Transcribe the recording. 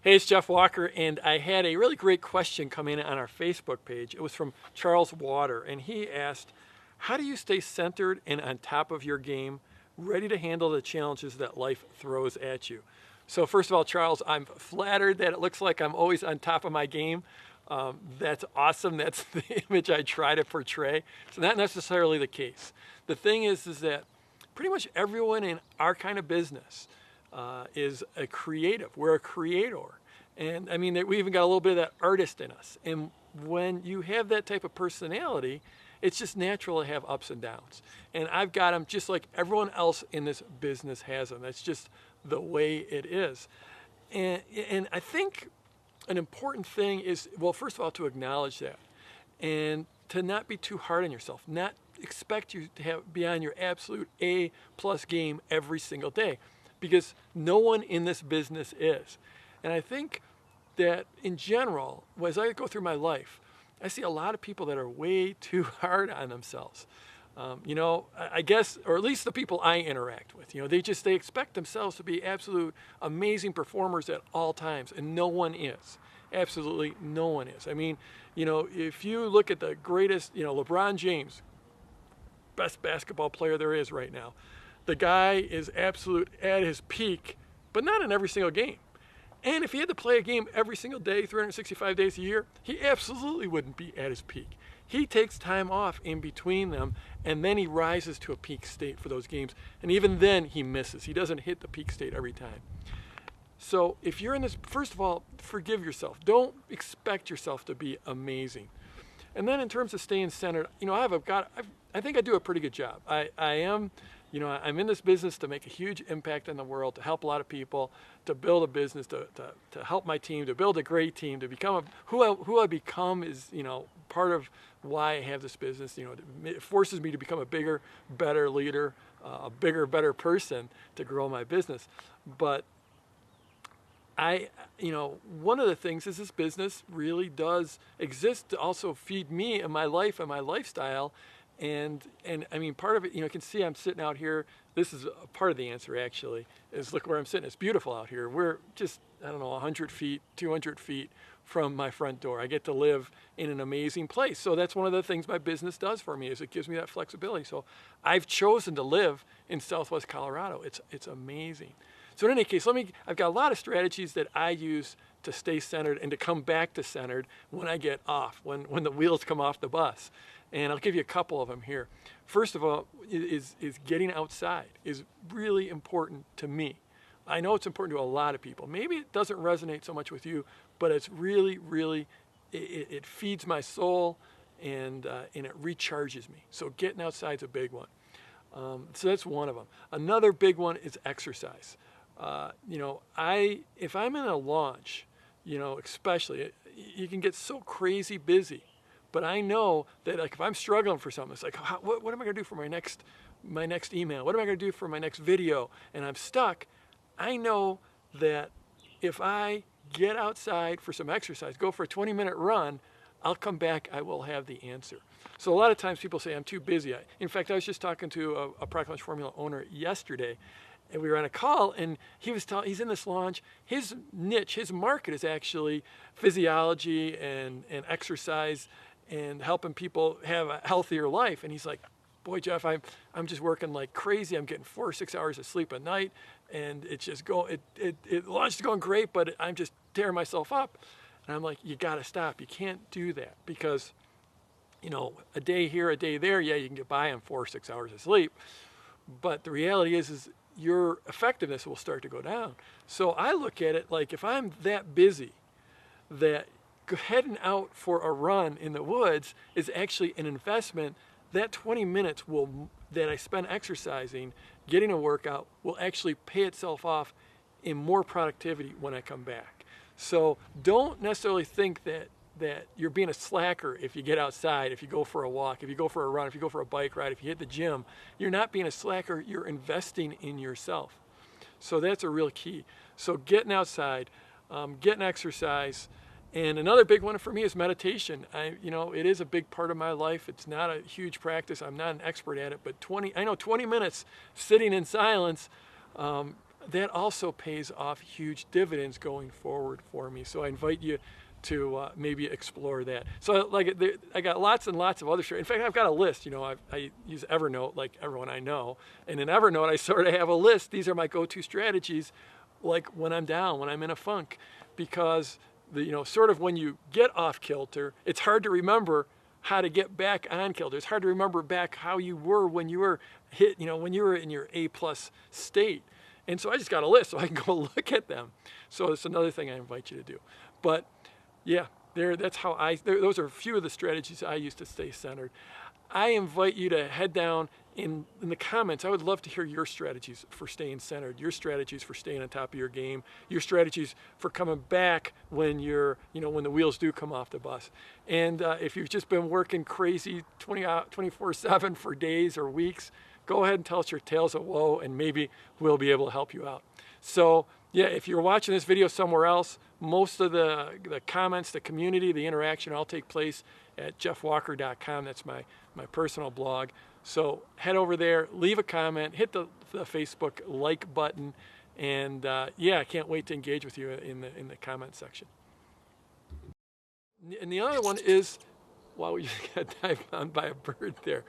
Hey, it's Jeff Walker, and I had a really great question come in on our Facebook page. It was from Charles Water, and he asked, how do you stay centered and on top of your game, ready to handle the challenges that life throws at you? So first of all, Charles, I'm flattered that it looks like I'm always on top of my game. That's awesome. That's the image I try to portray. It's not necessarily the case. The thing is that pretty much everyone in our kind of business is a creative. We're a creator. And I mean, we even got a little bit of that artist in us. And when you have that type of personality, it's just natural to have ups and downs. And I've got them just like everyone else in this business has them. That's just the way it is. And I think an important thing is, well, first of all, to acknowledge that and to not be too hard on yourself, not expect you to be on your absolute A+ game every single day, because no one in this business is. And I think that in general, as I go through my life, I see a lot of people that are way too hard on themselves. I guess, or at least the people I interact with, they expect themselves to be absolute amazing performers at all times, and no one is. Absolutely no one is. I mean, if you look at the greatest, LeBron James, best basketball player there is right now, the guy is absolute at his peak, but not in every single game. And if he had to play a game every single day, 365 days a year, he absolutely wouldn't be at his peak. He takes time off in between them, and then he rises to a peak state for those games. And even then, he misses. He doesn't hit the peak state every time. So if you're in this, first of all, forgive yourself. Don't expect yourself to be amazing. And then in terms of staying centered, I think I do a pretty good job. I'm in this business to make a huge impact in the world, to help a lot of people, to build a business, to help my team, to build a great team, to become who I become is, part of why I have this business. It forces me to become a bigger, better leader, a bigger, better person to grow my business. But one of the things is this business really does exist to also feed me and my life and my lifestyle. And I mean, part of it, you can see I'm sitting out here. This is a part of the answer, actually, is look where I'm sitting. It's beautiful out here. We're just, 100 feet, 200 feet from my front door. I get to live in an amazing place. So that's one of the things my business does for me, is it gives me that flexibility. So I've chosen to live in Southwest Colorado. It's amazing. So in any case, I've got a lot of strategies that I use to stay centered and to come back to centered when I get off, when the wheels come off the bus. And I'll give you a couple of them here. First of all, is getting outside is really important to me. I know it's important to a lot of people. Maybe it doesn't resonate so much with you, but it's really, really, it feeds my soul and it recharges me. So getting outside is a big one. So that's one of them. Another big one is exercise. If I'm in a launch, especially, you can get so crazy busy. But I know that, like, if I'm struggling for something, it's like, what am I going to do for my next email? What am I going to do for my next video? And I'm stuck. I know that if I get outside for some exercise, go for a 20-minute run, I'll come back, I will have the answer. So a lot of times people say I'm too busy. In fact, I was just talking to a Product Launch Formula owner yesterday, and we were on a call, and he's in this launch. His niche, his market is actually physiology and exercise and helping people have a healthier life. And he's like, boy, Jeff, I'm just working like crazy. I'm getting 4 or 6 hours of sleep a night, and it's just launch is going great, but I'm just tearing myself up. And I'm like, you got to stop. You can't do that, because, a day here, a day there, yeah, you can get by on 4 or 6 hours of sleep. But the reality is your effectiveness will start to go down. So I look at it like, if I'm that busy that heading out for a run in the woods is actually an investment, that 20 minutes that I spend exercising, getting a workout, will actually pay itself off in more productivity when I come back. So don't necessarily think that you're being a slacker if you get outside, if you go for a walk, if you go for a run, if you go for a bike ride, if you hit the gym. You're not being a slacker, you're investing in yourself. So that's a real key. So getting outside, getting exercise. And another big one for me is meditation. It is a big part of my life. It's not a huge practice. I'm not an expert at it, but 20 minutes sitting in silence, that also pays off huge dividends going forward for me. So I invite you to maybe explore that. So like I got lots and lots of other strategies. In fact, I've got a list. You know, I use Evernote like everyone I know, and in Evernote I sort of have a list. These are my go-to strategies, like when I'm down, when I'm in a funk, because sort of when you get off kilter, it's hard to remember how to get back on kilter. It's hard to remember back how you were when you were hit, when you were in your A+ state. And so I just got a list so I can go look at them. So it's another thing I invite you to do. But yeah, that's how those are a few of the strategies I use to stay centered. I invite you to head down in the comments. I would love to hear your strategies for staying centered, your strategies for staying on top of your game, your strategies for coming back when when the wheels do come off the bus. And if you've just been working crazy 24/7 for days or weeks, go ahead and tell us your tales of woe, and maybe we'll be able to help you out. So yeah, if you're watching this video somewhere else, most of the comments, the community, the interaction all take place at jeffwalker.com. That's my personal blog. So head over there, leave a comment, hit the Facebook like button, and yeah, I can't wait to engage with you in the comment section. And the other one is, wow, we just got dived on by a bird there.